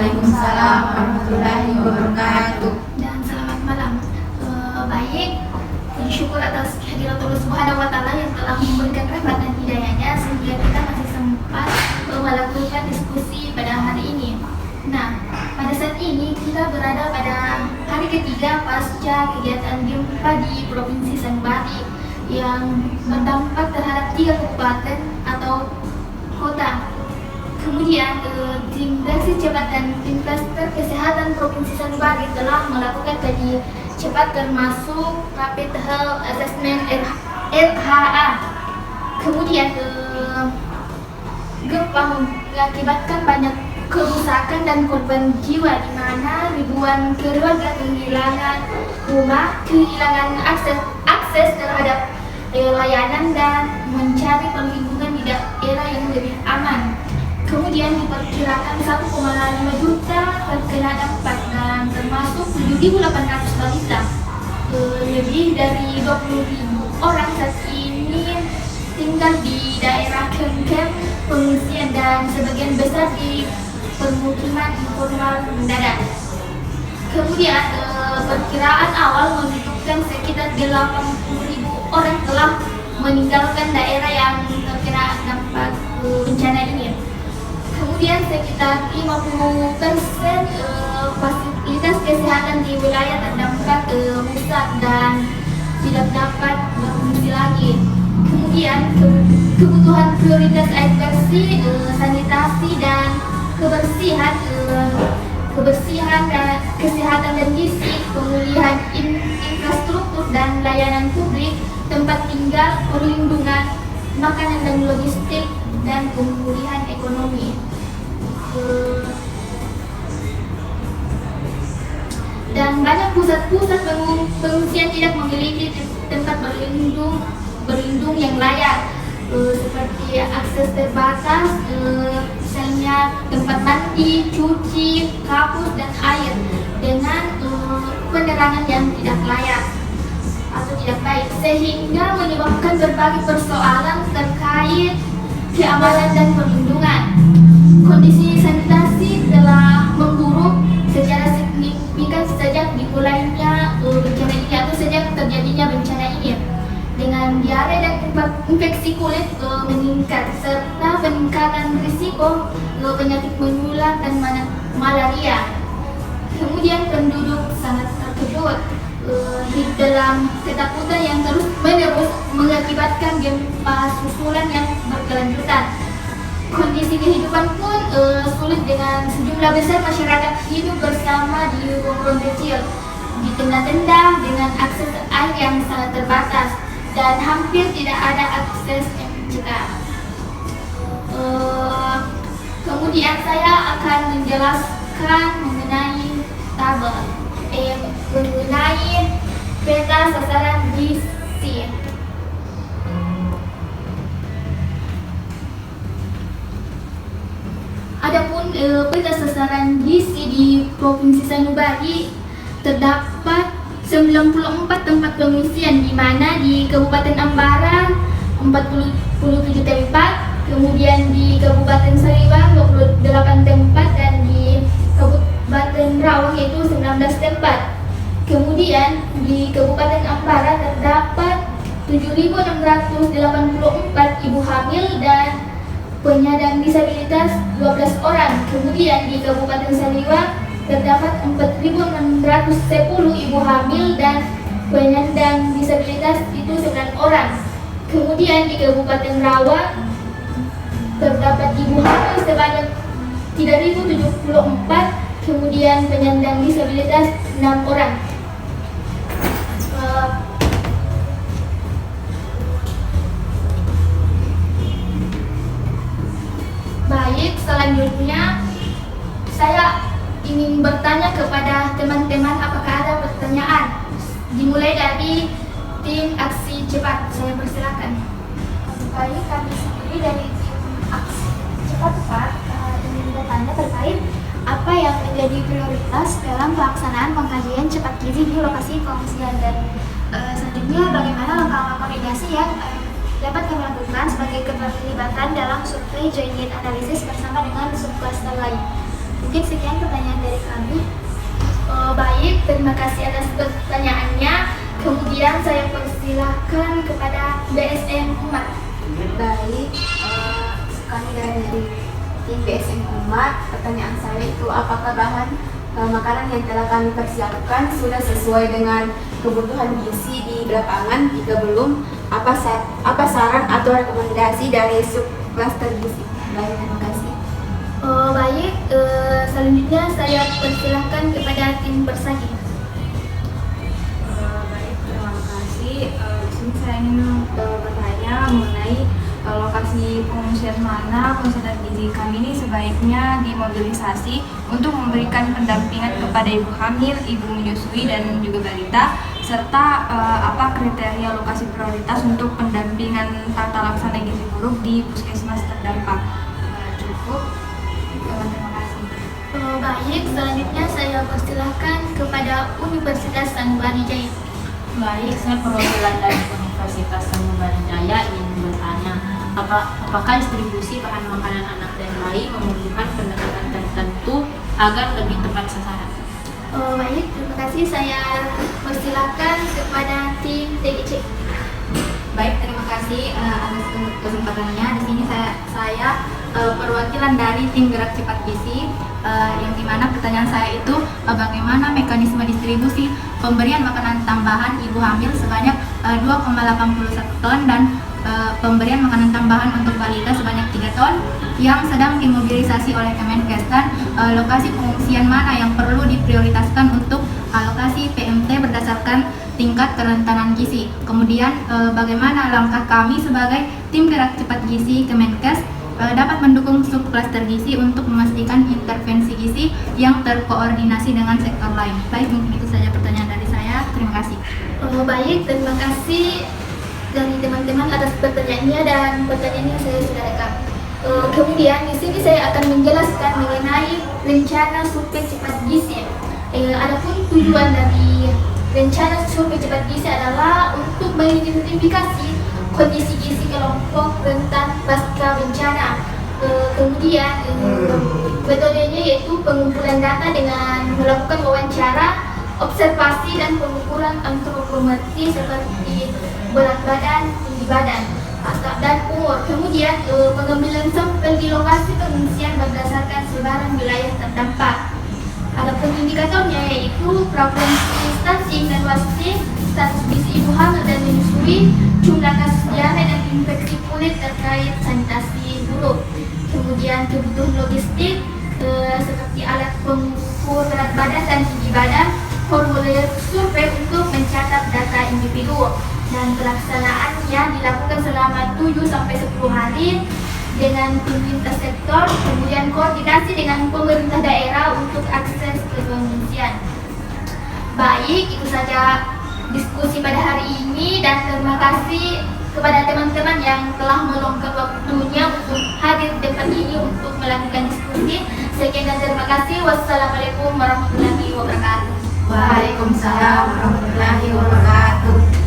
Waalaikumsalam warahmatullahi wabarakatuh. Dan selamat malam. Baik, puji syukur atas kehadirat Allah Subhanahu wa Ta'ala yang telah memberikan rahmat dan hidayahnya sehingga kita masih sempat melakukan diskusi pada hari ini. Nah, pada saat ini kita berada pada hari ketiga pasca kegiatan gempa di Provinsi Sanubari yang berdampak terhadap 3 kabupaten atau kota. Kemudian tim reaksi cepat dan tim klaster kesehatan Provinsi Sanubari telah melakukan kaji cepat termasuk rapid health assessment RHA. Kemudian gempa mengakibatkan banyak kerusakan dan korban jiwa, di mana ribuan keluarga kehilangan rumah, kehilangan akses terhadap layanan dan mencari perlindungan di daerah yang lebih aman. Kemudian diperkirakan 1,5 juta terkena dampak dan termasuk 7.800 balita. Lebih dari 20.000 orang saat ini tinggal di daerah kem-kem pengungsian dan sebagian besar di permukiman informal mendadak. Kemudian perkiraan awal menunjukkan sekitar 80.000 orang telah meninggalkan daerah yang terkena dampak bencana ini. Kemudian sekitar 50% fasilitas kesehatan di wilayah terdampak rusak dan tidak dapat berfungsi lagi. Kemudian kebutuhan prioritas air bersih, sanitasi dan kebersihan dan kesehatan dan gizi, pemulihan infrastruktur dan layanan publik, tempat tinggal, perlindungan, makanan dan logistik, dan pemulihan ekonomi. Dan banyak pusat-pusat pengungsian tidak memiliki tempat berlindung yang layak, seperti akses terbatas, misalnya tempat mandi, cuci, kapus, dan air dengan penerangan yang tidak layak atau tidak baik, sehingga menyebabkan berbagai persoalan terkait keamanan dan perlindungan. Kondisi sanitasi telah memburuk secara signifikan sejak dimulainya bencana ini atau sejak terjadinya bencana ini, dengan diare dan infeksi kulit meningkat serta peningkatan risiko penyakit menular dan malaria. Kemudian penduduk sangat terkejut hidup dalam ketakutan yang terus menerus mengakibatkan gempa susulan yang berkelanjutan. Kondisi kehidupan pun sulit dengan sejumlah besar masyarakat hidup bersama di ruang-ruang kecil, di tenda-tenda dengan akses air yang sangat terbatas dan hampir tidak ada akses yang mencegah. Kemudian saya akan menjelaskan mengenai tabel mengenai peta sasaran gizi. Adapun peta sasaran gizi di Provinsi Sanubari terdapat 94 tempat pengungsian, di mana di Kabupaten Ambarawa 47 tempat, kemudian di Kabupaten Sariwang 28 tempat, dan di Kabupaten Rawang itu 19 tempat. Kemudian di Kabupaten Ambarawa terdapat 7.684 ibu hamil dan penyandang disabilitas 12 orang. Kemudian di Kabupaten Sariwang terdapat 4.610 ibu hamil dan penyandang disabilitas itu 9 orang. Kemudian di Kabupaten Rawang terdapat ibu hamil sebanyak 3.074, kemudian penyandang disabilitas 6 orang. Baik, selanjutnya saya ingin bertanya kepada teman-teman apakah ada pertanyaan. Dimulai dari tim aksi cepat, saya persilakan. Baik, kami sendiri dari tim aksi cepat ingin bertanya terkait apa yang menjadi prioritas dalam pelaksanaan pengkajian cepat gizi di lokasi pengungsian, dan selanjutnya bagaimana langkah-langkah koordinasi yang dapat kami lakukan sebagai keterlibatan dalam survei joint need analysis bersama dengan subcluster lain. Mungkin sekian pertanyaan dari kami. Baik, terima kasih atas pertanyaannya. Kemudian saya persilahkan kepada BSN Umat. Baik, kami dari tim BSN Umat, pertanyaan saya itu apakah bahan makanan yang telah kami persiapkan sudah sesuai dengan kebutuhan gizi di lapangan? Jika belum, apa saran atau rekomendasi dari subklaster gizi? Baik, terima kasih. Baik, selanjutnya saya persilahkan kepada tim Persagi. Baik, terima kasih. Di sini saya ingin bertanya mengenai lokasi pengungsian mana konsultan gizi kami ini sebaiknya dimobilisasi untuk memberikan pendampingan kepada ibu hamil, ibu menyusui, dan juga balita, serta apa kriteria lokasi prioritas untuk pendampingan tata laksana gizi buruk di puskesmas terdampak. Cukup. Terima kasih. Baik, selanjutnya saya persilahkan kepada Universitas Sanubarijaya. Baik, saya perwakilan dari Universitas Sanubarijaya ingin bertanya, apakah distribusi bahan makanan anak dan bayi membutuhkan pendekatan tertentu agar lebih tepat sasaran? Baik, terima kasih. Saya persilahkan kepada tim TGC. Baik, terima kasih atas kesempatannya. Di sini saya perwakilan dari tim gerak cepat gizi, yang dimana pertanyaan saya itu bagaimana mekanisme distribusi pemberian makanan tambahan ibu hamil sebanyak 2,81 ton dan pemberian makanan tambahan untuk balita sebanyak 3 ton yang sedang dimobilisasi oleh Kemenkes, dan lokasi pengungsian mana yang perlu diprioritaskan untuk alokasi PMT berdasarkan tingkat kerentanan gizi. Kemudian bagaimana langkah kami sebagai tim gerak cepat gizi Kemenkes dapat mendukung subklaster gizi untuk memastikan intervensi gizi yang terkoordinasi dengan sektor lain. Baik, mungkin itu saja pertanyaan dari saya. Terima kasih. Baik, terima kasih dari teman-teman atas pertanyaannya, dan pertanyaannya saya sudah rekam. Kemudian di sini saya akan menjelaskan mengenai rencana survei cepat gizi. Adapun tujuan dari rencana survei cepat gizi adalah untuk mengidentifikasi kondisi gizi kelompok rentan pasca bencana. Kemudian metodenya yaitu pengumpulan data dengan melakukan wawancara, observasi, dan pengukuran antropometri seperti berat badan, tinggi badan, dan umur. Kemudian pengambilan sampel di lokasi pengungsian berdasarkan sebaran wilayah terdampak. Adapun indikatornya yaitu frekuensi stunting dan wasting, status gizi ibu hamil dan menyusui, jumlah kasus diare dan infeksi kulit terkait sanitasi buruk. Kemudian kebutuhan logistik seperti alat pengukur berat badan dan tinggi badan, formulir survei untuk mencatat data individu, dan pelaksanaannya dilakukan selama 7-10 hari dengan pemerintah sektor, kemudian koordinasi dengan pemerintah daerah untuk akses ke pengungsian. Baik, itu saja diskusi pada hari ini, dan terima kasih kepada teman-teman yang telah meluangkan waktunya untuk hadir di tempat ini untuk melakukan diskusi. Sekian dan terima kasih. Wassalamualaikum warahmatullahi wabarakatuh. Waalaikumsalam warahmatullahi wabarakatuh.